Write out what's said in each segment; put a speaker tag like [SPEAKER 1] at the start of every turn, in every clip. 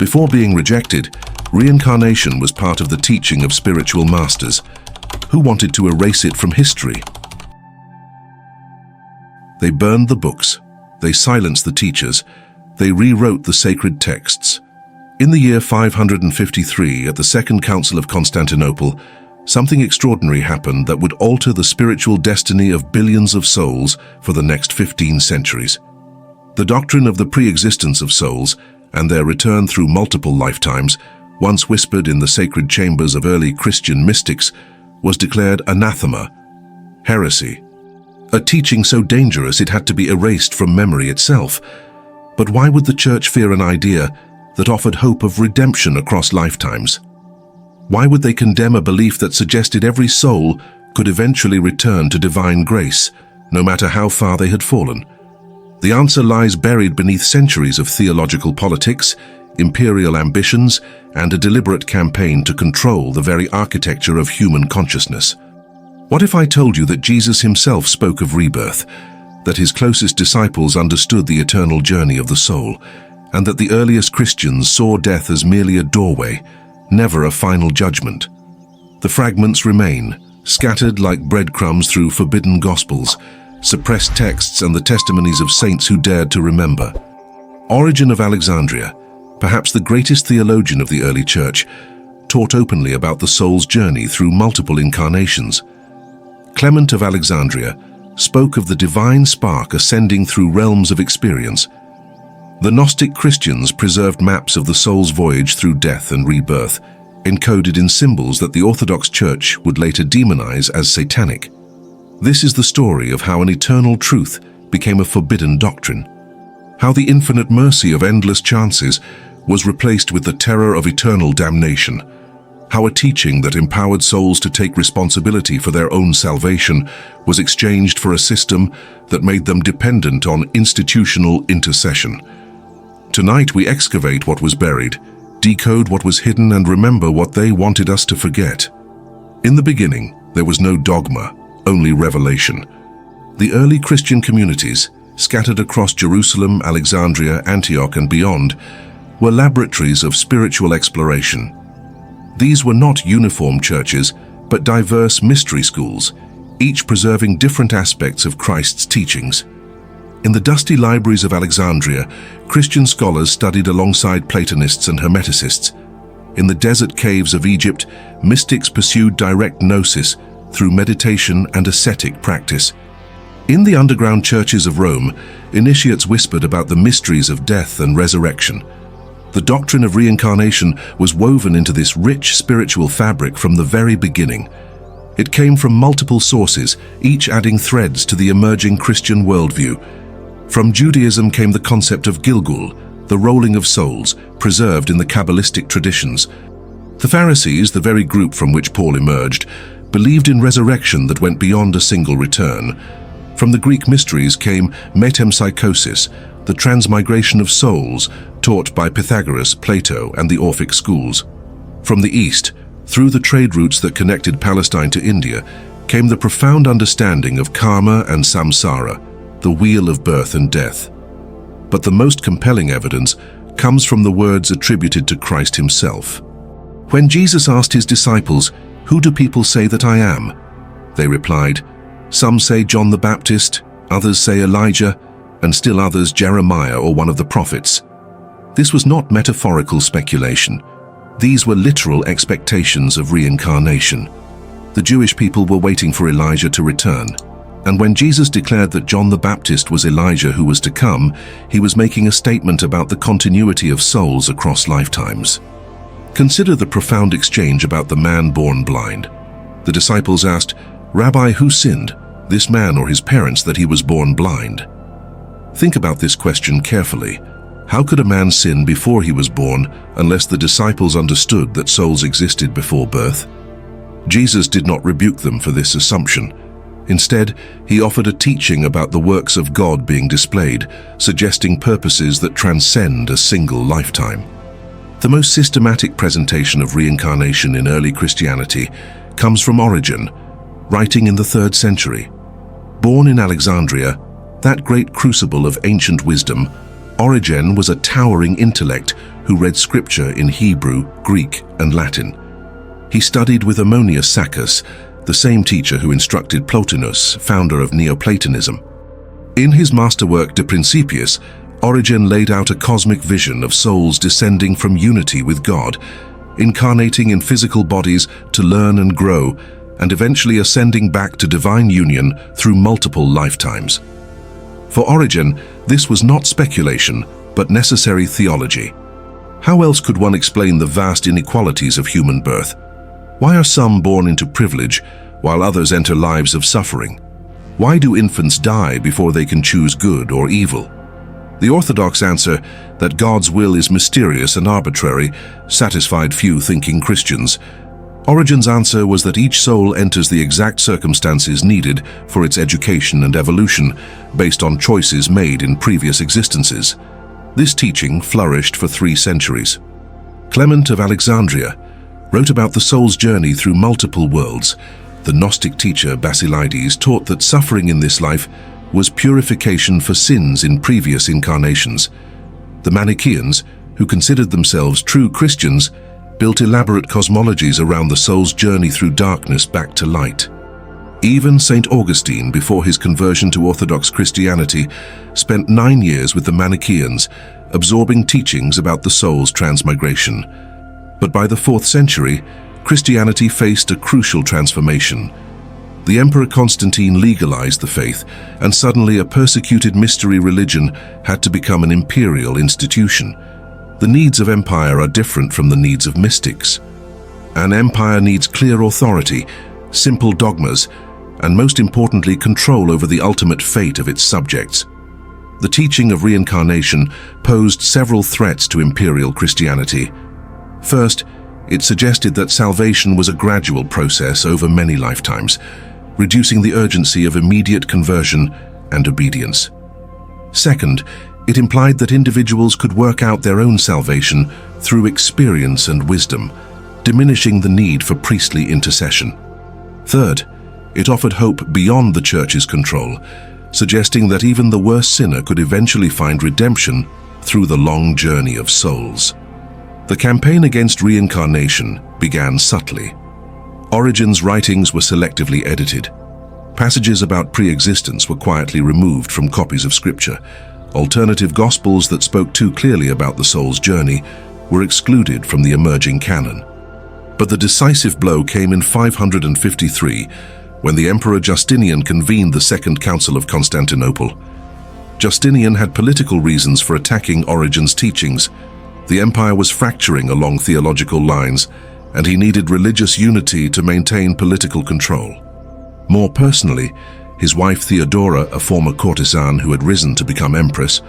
[SPEAKER 1] Before being rejected, reincarnation was part of the teaching of spiritual masters, who wanted to erase it from history. They burned the books, they silenced the teachers, they rewrote the sacred texts. In the year 553, at the Second Council of Constantinople, something extraordinary happened that would alter the spiritual destiny of billions of souls for the next 15 centuries. The doctrine of the pre-existence of souls and their return through multiple lifetimes, once whispered in the sacred chambers of early Christian mystics, was declared anathema, heresy. A teaching so dangerous it had to be erased from memory itself. But why would the Church fear an idea that offered hope of redemption across lifetimes? Why would they condemn a belief that suggested every soul could eventually return to divine grace, no matter how far they had fallen? The answer lies buried beneath centuries of theological politics, imperial ambitions, and a deliberate campaign to control the very architecture of human consciousness. What if I told you that Jesus himself spoke of rebirth, that his closest disciples understood the eternal journey of the soul, and that the earliest Christians saw death as merely a doorway, never a final judgment? The fragments remain, scattered like breadcrumbs through forbidden gospels, suppressed texts and the testimonies of saints who dared to remember. Origen of Alexandria, perhaps the greatest theologian of the early church, taught openly about the soul's journey through multiple incarnations. Clement of Alexandria spoke of the divine spark ascending through realms of experience. The Gnostic Christians preserved maps of the soul's voyage through death and rebirth, encoded in symbols that the Orthodox Church would later demonize as satanic. This is the story of how an eternal truth became a forbidden doctrine, how the infinite mercy of endless chances was replaced with the terror of eternal damnation, how a teaching that empowered souls to take responsibility for their own salvation was exchanged for a system that made them dependent on institutional intercession. Tonight we excavate what was buried, decode what was hidden, and remember what they wanted us to forget. In the beginning, there was no dogma, only revelation. The early Christian communities, scattered across Jerusalem, Alexandria, Antioch, and beyond, were laboratories of spiritual exploration. These were not uniform churches, but diverse mystery schools, each preserving different aspects of Christ's teachings. In the dusty libraries of Alexandria, Christian scholars studied alongside Platonists and Hermeticists. In the desert caves of Egypt, mystics pursued direct gnosis through meditation and ascetic practice. In the underground churches of Rome, initiates whispered about the mysteries of death and resurrection. The doctrine of reincarnation was woven into this rich spiritual fabric from the very beginning. It came from multiple sources, each adding threads to the emerging Christian worldview. From Judaism came the concept of Gilgul, the rolling of souls, preserved in the Kabbalistic traditions. The Pharisees, the very group from which Paul emerged, believed in resurrection that went beyond a single return. From the Greek mysteries came metempsychosis, the transmigration of souls, taught by Pythagoras, Plato, and the Orphic schools. From the East, through the trade routes that connected Palestine to India, came the profound understanding of karma and samsara, the wheel of birth and death. But the most compelling evidence comes from the words attributed to Christ himself. When Jesus asked his disciples, "Who do people say that I am?" they replied, "Some say John the Baptist, others say Elijah, and still others Jeremiah or one of the prophets." This was not metaphorical speculation. These were literal expectations of reincarnation. The Jewish people were waiting for Elijah to return. And when Jesus declared that John the Baptist was Elijah who was to come, he was making a statement about the continuity of souls across lifetimes. Consider the profound exchange about the man born blind. The disciples asked, "Rabbi, who sinned, this man or his parents, that he was born blind?" Think about this question carefully. How could a man sin before he was born unless the disciples understood that souls existed before birth? Jesus did not rebuke them for this assumption. Instead, he offered a teaching about the works of God being displayed, suggesting purposes that transcend a single lifetime. The most systematic presentation of reincarnation in early Christianity comes from Origen, writing in the 3rd century. Born in Alexandria, that great crucible of ancient wisdom, Origen was a towering intellect who read scripture in Hebrew, Greek, and Latin. He studied with Ammonius Saccas, the same teacher who instructed Plotinus, founder of Neoplatonism. In his masterwork De Principiis, Origen laid out a cosmic vision of souls descending from unity with God, incarnating in physical bodies to learn and grow, and eventually ascending back to divine union through multiple lifetimes. For Origen, this was not speculation, but necessary theology. How else could one explain the vast inequalities of human birth? Why are some born into privilege, while others enter lives of suffering? Why do infants die before they can choose good or evil? The orthodox answer that God's will is mysterious and arbitrary satisfied few thinking Christians. Origen's answer was that each soul enters the exact circumstances needed for its education and evolution, based on choices made in previous existences. This teaching flourished for 3 centuries. Clement of Alexandria wrote about the soul's journey through multiple worlds. The Gnostic teacher Basilides taught that suffering in this life was purification for sins in previous incarnations. The Manichaeans, who considered themselves true Christians, built elaborate cosmologies around the soul's journey through darkness back to light. Even St. Augustine, before his conversion to Orthodox Christianity, spent 9 years with the Manichaeans, absorbing teachings about the soul's transmigration. But by the 4th century, Christianity faced a crucial transformation. The Emperor Constantine legalized the faith, and suddenly a persecuted mystery religion had to become an imperial institution. The needs of empire are different from the needs of mystics. An empire needs clear authority, simple dogmas, and most importantly, control over the ultimate fate of its subjects. The teaching of reincarnation posed several threats to imperial Christianity. First, it suggested that salvation was a gradual process over many lifetimes, reducing the urgency of immediate conversion and obedience. Second, it implied that individuals could work out their own salvation through experience and wisdom, diminishing the need for priestly intercession. Third, it offered hope beyond the Church's control, suggesting that even the worst sinner could eventually find redemption through the long journey of souls. The campaign against reincarnation began subtly. Origen's writings were selectively edited. Passages about pre-existence were quietly removed from copies of scripture. Alternative gospels that spoke too clearly about the soul's journey were excluded from the emerging canon. But the decisive blow came in 553, when the Emperor Justinian convened the Second Council of Constantinople. Justinian had political reasons for attacking Origen's teachings. The empire was fracturing along theological lines, and he needed religious unity to maintain political control. More personally, his wife Theodora, a former courtesan who had risen to become empress,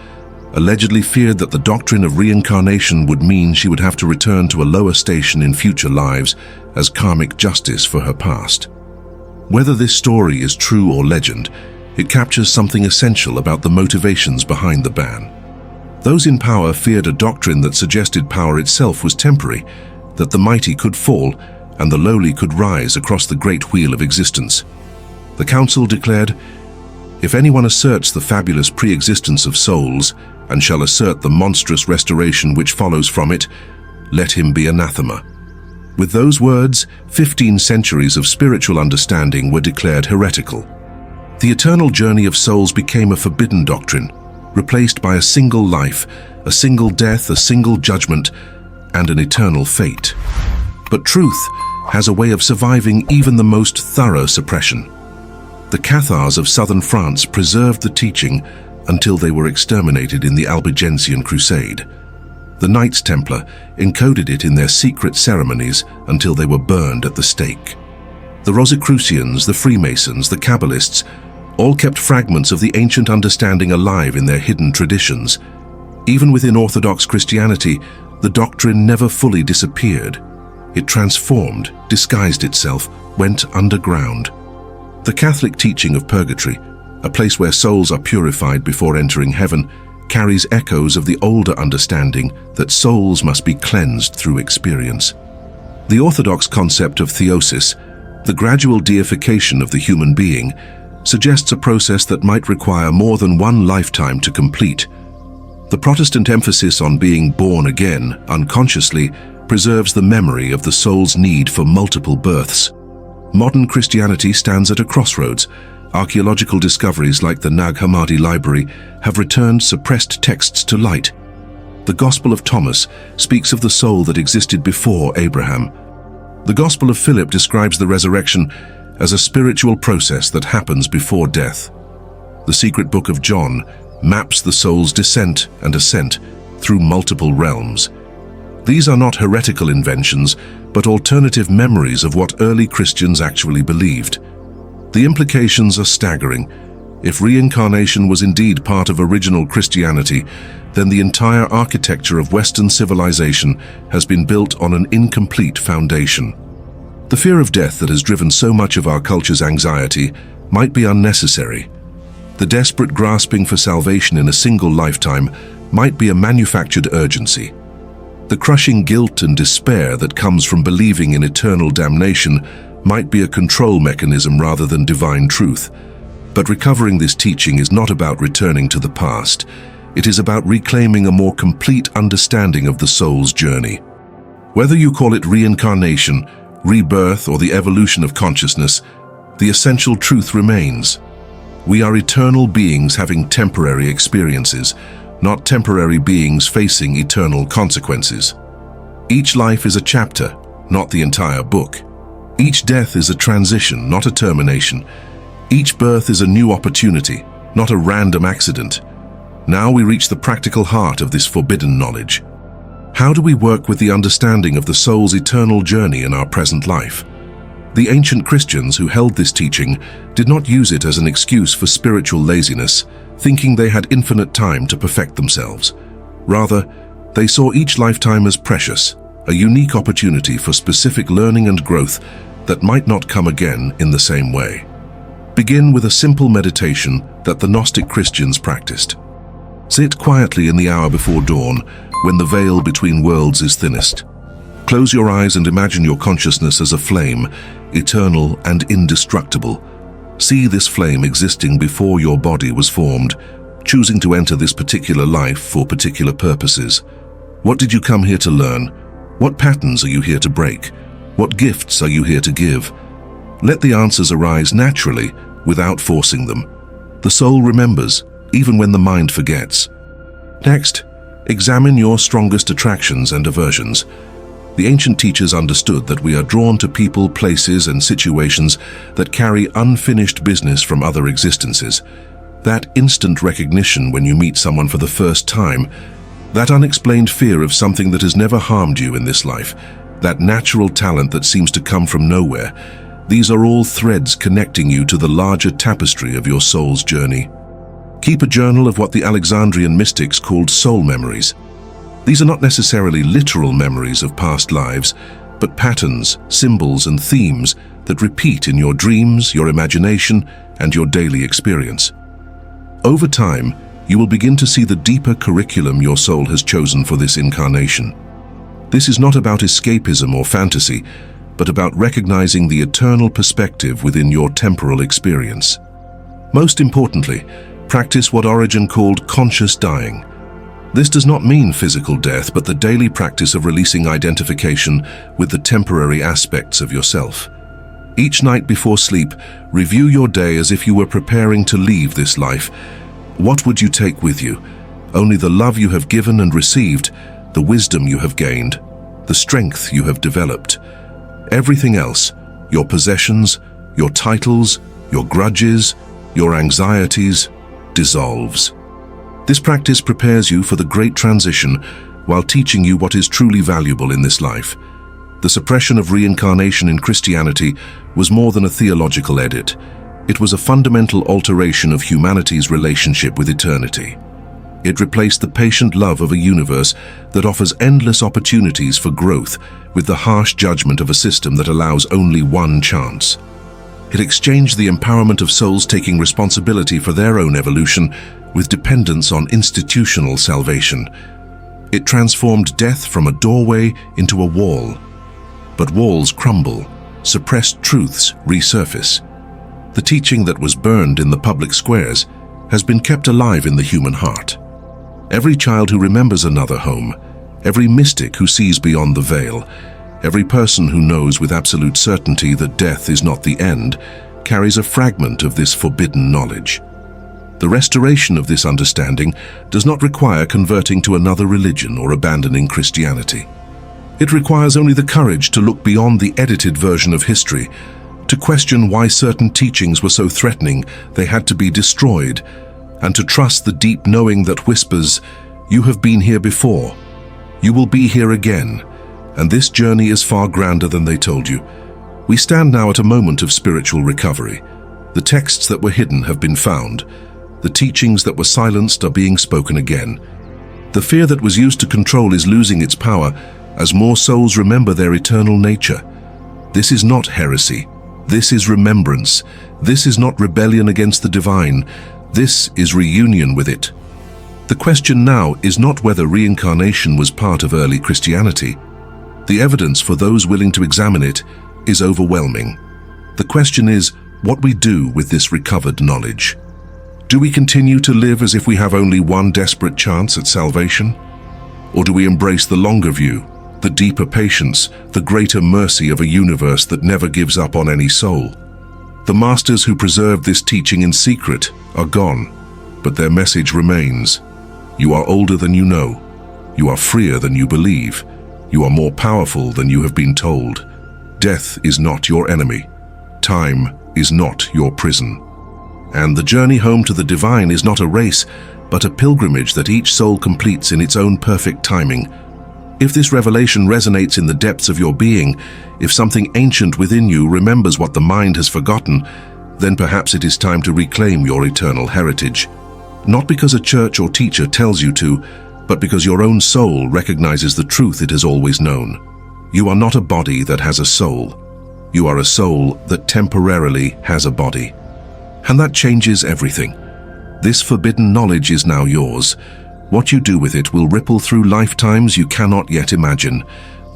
[SPEAKER 1] allegedly feared that the doctrine of reincarnation would mean she would have to return to a lower station in future lives as karmic justice for her past. Whether this story is true or legend, it captures something essential about the motivations behind the ban. Those in power feared a doctrine that suggested power itself was temporary, that the mighty could fall and the lowly could rise across the great wheel of existence. The council declared, "If anyone asserts the fabulous pre-existence of souls and shall assert the monstrous restoration which follows from it, let him be anathema." With those words, 15 centuries of spiritual understanding were declared heretical. The eternal journey of souls became a forbidden doctrine, replaced by a single life, a single death, a single judgment, and an eternal fate. But truth has a way of surviving even the most thorough suppression. The Cathars of southern France preserved the teaching until they were exterminated in the Albigensian Crusade. The Knights Templar encoded it in their secret ceremonies until they were burned at the stake. The Rosicrucians, the Freemasons, the Kabbalists all kept fragments of the ancient understanding alive in their hidden traditions. Even within Orthodox Christianity, the doctrine never fully disappeared. It transformed, disguised itself, went underground. The Catholic teaching of purgatory, a place where souls are purified before entering heaven, carries echoes of the older understanding that souls must be cleansed through experience. The Orthodox concept of theosis, the gradual deification of the human being, suggests a process that might require more than one lifetime to complete. The Protestant emphasis on being born again, unconsciously, preserves the memory of the soul's need for multiple births. Modern Christianity stands at a crossroads. Archaeological discoveries like the Nag Hammadi library have returned suppressed texts to light. The Gospel of Thomas speaks of the soul that existed before Abraham. The Gospel of Philip describes the resurrection as a spiritual process that happens before death. The secret book of John maps the soul's descent and ascent through multiple realms. These are not heretical inventions, but alternative memories of what early Christians actually believed. The implications are staggering. If reincarnation was indeed part of original Christianity, then the entire architecture of Western civilization has been built on an incomplete foundation. The fear of death that has driven so much of our culture's anxiety might be unnecessary. The desperate grasping for salvation in a single lifetime might be a manufactured urgency. The crushing guilt and despair that comes from believing in eternal damnation might be a control mechanism rather than divine truth. But recovering this teaching is not about returning to the past. It is about reclaiming a more complete understanding of the soul's journey. Whether you call it reincarnation, rebirth, or the evolution of consciousness, the essential truth remains. We are eternal beings having temporary experiences, not temporary beings facing eternal consequences. Each life is a chapter, not the entire book. Each death is a transition, not a termination. Each birth is a new opportunity, not a random accident. Now we reach the practical heart of this forbidden knowledge. How do we work with the understanding of the soul's eternal journey in our present life? The ancient Christians who held this teaching did not use it as an excuse for spiritual laziness, thinking they had infinite time to perfect themselves. Rather, they saw each lifetime as precious, a unique opportunity for specific learning and growth that might not come again in the same way. Begin with a simple meditation that the Gnostic Christians practiced. Sit quietly in the hour before dawn, when the veil between worlds is thinnest. Close your eyes and imagine your consciousness as a flame, eternal and indestructible. See this flame existing before your body was formed, choosing to enter this particular life for particular purposes. What did you come here to learn? What patterns are you here to break? What gifts are you here to give? Let the answers arise naturally, without forcing them. The soul remembers, even when the mind forgets. Next, examine your strongest attractions and aversions. The ancient teachers understood that we are drawn to people, places, and situations that carry unfinished business from other existences. That instant recognition when you meet someone for the first time, that unexplained fear of something that has never harmed you in this life, that natural talent that seems to come from nowhere, these are all threads connecting you to the larger tapestry of your soul's journey. Keep a journal of what the Alexandrian mystics called soul memories. These are not necessarily literal memories of past lives, but patterns, symbols, and themes that repeat in your dreams, your imagination, and your daily experience. Over time, you will begin to see the deeper curriculum your soul has chosen for this incarnation. This is not about escapism or fantasy, but about recognizing the eternal perspective within your temporal experience. Most importantly, practice what Origen called conscious dying. This does not mean physical death, but the daily practice of releasing identification with the temporary aspects of yourself. Each night before sleep, review your day as if you were preparing to leave this life. What would you take with you? Only the love you have given and received, the wisdom you have gained, the strength you have developed. Everything else, your possessions, your titles, your grudges, your anxieties, dissolves. This practice prepares you for the great transition while teaching you what is truly valuable in this life. The suppression of reincarnation in Christianity was more than a theological edit. It was a fundamental alteration of humanity's relationship with eternity. It replaced the patient love of a universe that offers endless opportunities for growth with the harsh judgment of a system that allows only one chance. It exchanged the empowerment of souls taking responsibility for their own evolution with dependence on institutional salvation. It transformed death from a doorway into a wall. But walls crumble, suppressed truths resurface. The teaching that was burned in the public squares has been kept alive in the human heart. Every child who remembers another home, every mystic who sees beyond the veil, every person who knows with absolute certainty that death is not the end, carries a fragment of this forbidden knowledge. The restoration of this understanding does not require converting to another religion or abandoning Christianity. It requires only the courage to look beyond the edited version of history, to question why certain teachings were so threatening they had to be destroyed, and to trust the deep knowing that whispers, "You have been here before. You will be here again, and this journey is far grander than they told you." We stand now at a moment of spiritual recovery. The texts that were hidden have been found. The teachings that were silenced are being spoken again. The fear that was used to control is losing its power as more souls remember their eternal nature. This is not heresy. This is remembrance. This is not rebellion against the divine. This is reunion with it. The question now is not whether reincarnation was part of early Christianity. The evidence for those willing to examine it is overwhelming. The question is what we do with this recovered knowledge. Do we continue to live as if we have only one desperate chance at salvation? Or do we embrace the longer view, the deeper patience, the greater mercy of a universe that never gives up on any soul? The masters who preserved this teaching in secret are gone, but their message remains. You are older than you know. You are freer than you believe. You are more powerful than you have been told. Death is not your enemy. Time is not your prison. And the journey home to the divine is not a race, but a pilgrimage that each soul completes in its own perfect timing. If this revelation resonates in the depths of your being, if something ancient within you remembers what the mind has forgotten, then perhaps it is time to reclaim your eternal heritage. Not because a church or teacher tells you to, but because your own soul recognizes the truth it has always known. You are not a body that has a soul. You are a soul that temporarily has a body. And that changes everything. This forbidden knowledge is now yours. What you do with it will ripple through lifetimes you cannot yet imagine.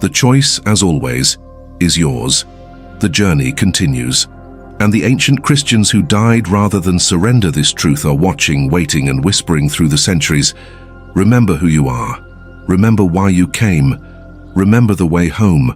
[SPEAKER 1] The choice, as always, is yours. The journey continues. And the ancient Christians who died rather than surrender this truth are watching, waiting, and whispering through the centuries. Remember who you are. Remember why you came. Remember the way home.